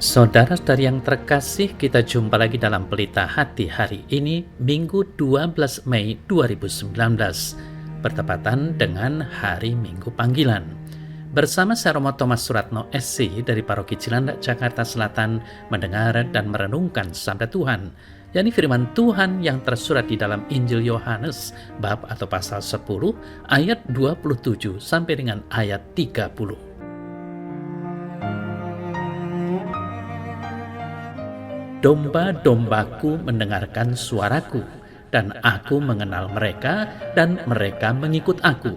Saudara-saudari yang terkasih, kita jumpa lagi dalam Pelita Hati hari ini, Minggu 12 Mei 2019, bertepatan dengan Hari Minggu Panggilan. Bersama saya Romo Thomas Suratno SC dari Paroki Cilandak, Jakarta Selatan, mendengar dan merenungkan sabda Tuhan, yakni firman Tuhan yang tersurat di dalam Injil Yohanes, bab atau pasal 10, ayat 27 sampai dengan ayat 30. Domba-dombaku mendengarkan suaraku, dan aku mengenal mereka, dan mereka mengikut aku.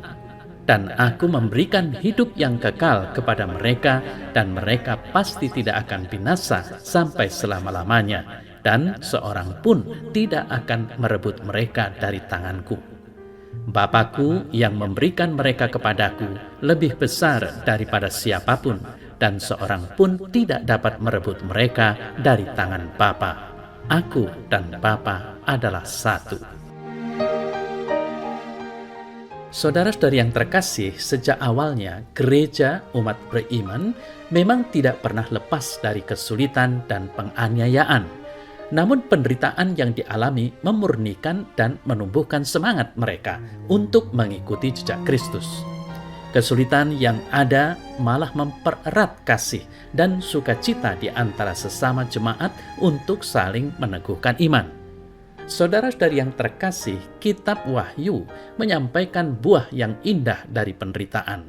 Dan aku memberikan hidup yang kekal kepada mereka, dan mereka pasti tidak akan binasa sampai selama-lamanya, dan seorang pun tidak akan merebut mereka dari tanganku. Bapakku yang memberikan mereka kepadaku lebih besar daripada siapapun, dan seorang pun tidak dapat merebut mereka dari tangan Bapa. Aku dan Bapa adalah satu. Saudara-saudari yang terkasih, sejak awalnya gereja umat beriman memang tidak pernah lepas dari kesulitan dan penganiayaan. Namun penderitaan yang dialami memurnikan dan menumbuhkan semangat mereka untuk mengikuti jejak Kristus. Kesulitan yang ada malah mempererat kasih dan sukacita di antara sesama jemaat untuk saling meneguhkan iman. Saudara-saudari yang terkasih, Kitab Wahyu menyampaikan buah yang indah dari penderitaan.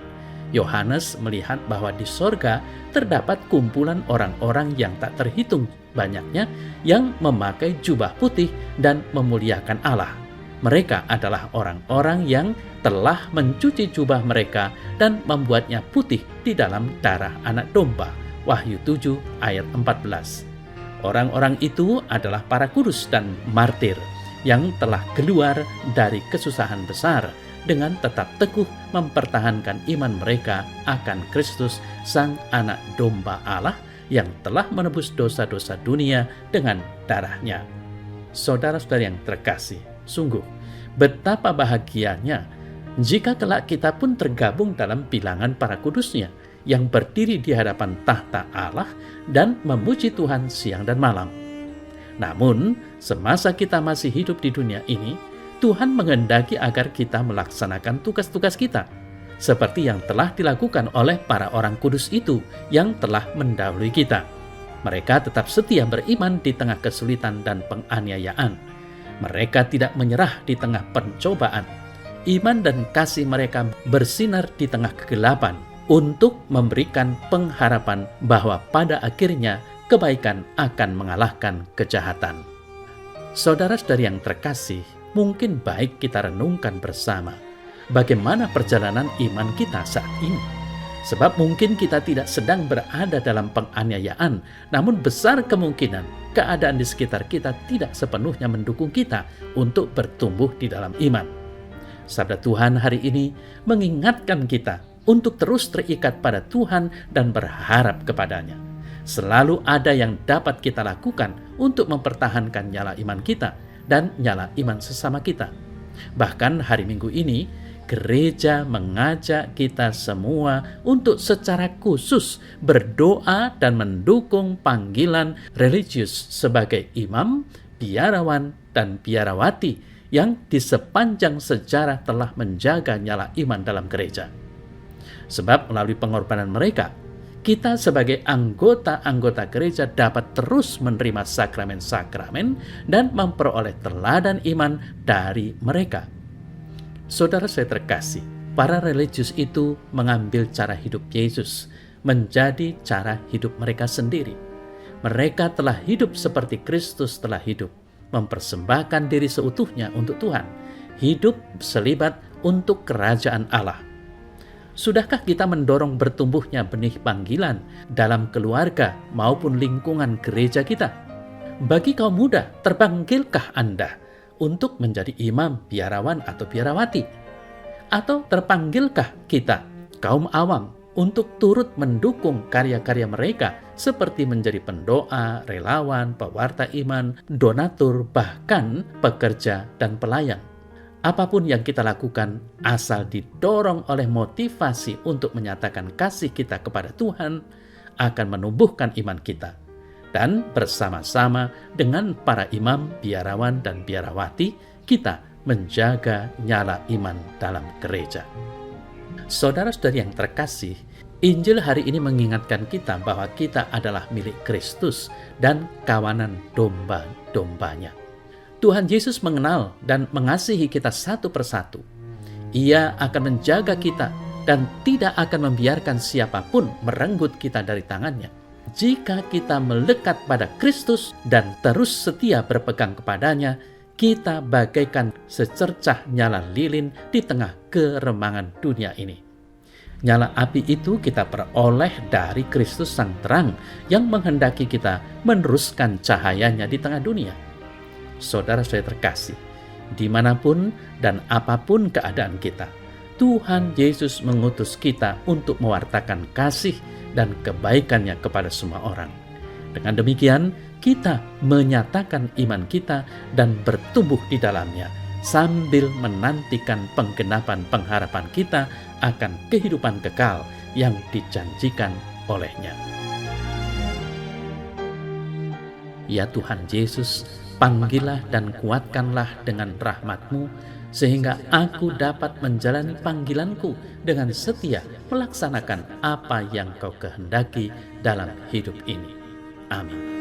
Yohanes melihat bahwa di sorga terdapat kumpulan orang-orang yang tak terhitung banyaknya yang memakai jubah putih dan memuliakan Allah. Mereka adalah orang-orang yang telah mencuci jubah mereka dan membuatnya putih di dalam darah anak domba. Wahyu 7 ayat 14. Orang-orang itu adalah para kudus dan martir yang telah keluar dari kesusahan besar dengan tetap teguh mempertahankan iman mereka akan Kristus, Sang Anak Domba Allah yang telah menebus dosa-dosa dunia dengan darahnya. Saudara-saudari yang terkasih, sungguh betapa bahagianya jika kelak kita pun tergabung dalam bilangan para kudusnya yang berdiri di hadapan tahta Allah dan memuji Tuhan siang dan malam. Namun, semasa kita masih hidup di dunia ini, Tuhan menghendaki agar kita melaksanakan tugas-tugas kita, seperti yang telah dilakukan oleh para orang kudus itu yang telah mendahului kita. Mereka tetap setia beriman di tengah kesulitan dan penganiayaan. Mereka tidak menyerah di tengah pencobaan. Iman dan kasih mereka bersinar di tengah kegelapan untuk memberikan pengharapan bahwa pada akhirnya kebaikan akan mengalahkan kejahatan. Saudara-saudari yang terkasih, mungkin baik kita renungkan bersama bagaimana perjalanan iman kita saat ini. Sebab mungkin kita tidak sedang berada dalam penganiayaan, namun besar kemungkinan keadaan di sekitar kita tidak sepenuhnya mendukung kita untuk bertumbuh di dalam iman. Sabda Tuhan hari ini mengingatkan kita untuk terus terikat pada Tuhan dan berharap kepadanya. Selalu ada yang dapat kita lakukan untuk mempertahankan nyala iman kita dan nyala iman sesama kita. Bahkan hari Minggu ini, gereja mengajak kita semua untuk secara khusus berdoa dan mendukung panggilan religius sebagai imam, biarawan, dan biarawati yang di sepanjang sejarah telah menjaga nyala iman dalam gereja. Sebab melalui pengorbanan mereka, kita sebagai anggota-anggota gereja dapat terus menerima sakramen-sakramen dan memperoleh teladan iman dari mereka. Saudara saya terkasih, para religius itu mengambil cara hidup Yesus menjadi cara hidup mereka sendiri. Mereka telah hidup seperti Kristus telah hidup, mempersembahkan diri seutuhnya untuk Tuhan, hidup selibat untuk kerajaan Allah. Sudahkah kita mendorong bertumbuhnya benih panggilan dalam keluarga maupun lingkungan gereja kita? Bagi kaum muda, terpanggilkah Anda untuk menjadi imam, biarawan, atau biarawati? Atau terpanggilkah kita, kaum awam, untuk turut mendukung karya-karya mereka seperti menjadi pendoa, relawan, pewarta iman, donatur, bahkan pekerja dan pelayan? Apapun yang kita lakukan, asal didorong oleh motivasi untuk menyatakan kasih kita kepada Tuhan, akan menumbuhkan iman kita. Dan bersama-sama dengan para imam, biarawan, dan biarawati, kita menjaga nyala iman dalam gereja. Saudara-saudari yang terkasih, Injil hari ini mengingatkan kita bahwa kita adalah milik Kristus dan kawanan domba-dombanya. Tuhan Yesus mengenal dan mengasihi kita satu persatu. Ia akan menjaga kita dan tidak akan membiarkan siapapun merenggut kita dari tangannya. Jika kita melekat pada Kristus dan terus setia berpegang kepadanya, kita bagaikan secercah nyala lilin di tengah keremangan dunia ini. Nyala api itu kita peroleh dari Kristus Sang Terang yang menghendaki kita meneruskan cahayanya di tengah dunia. Saudara-saudara terkasih, dimanapun dan apapun keadaan kita, Tuhan Yesus mengutus kita untuk mewartakan kasih dan kebaikannya kepada semua orang. Dengan demikian, kita menyatakan iman kita dan bertumbuh di dalamnya, sambil menantikan penggenapan pengharapan kita akan kehidupan kekal yang dijanjikan olehnya. Ya Tuhan Yesus, panggillah dan kuatkanlah dengan rahmat-Mu, sehingga aku dapat menjalani panggilanku dengan setia melaksanakan apa yang Kau kehendaki dalam hidup ini. Amin.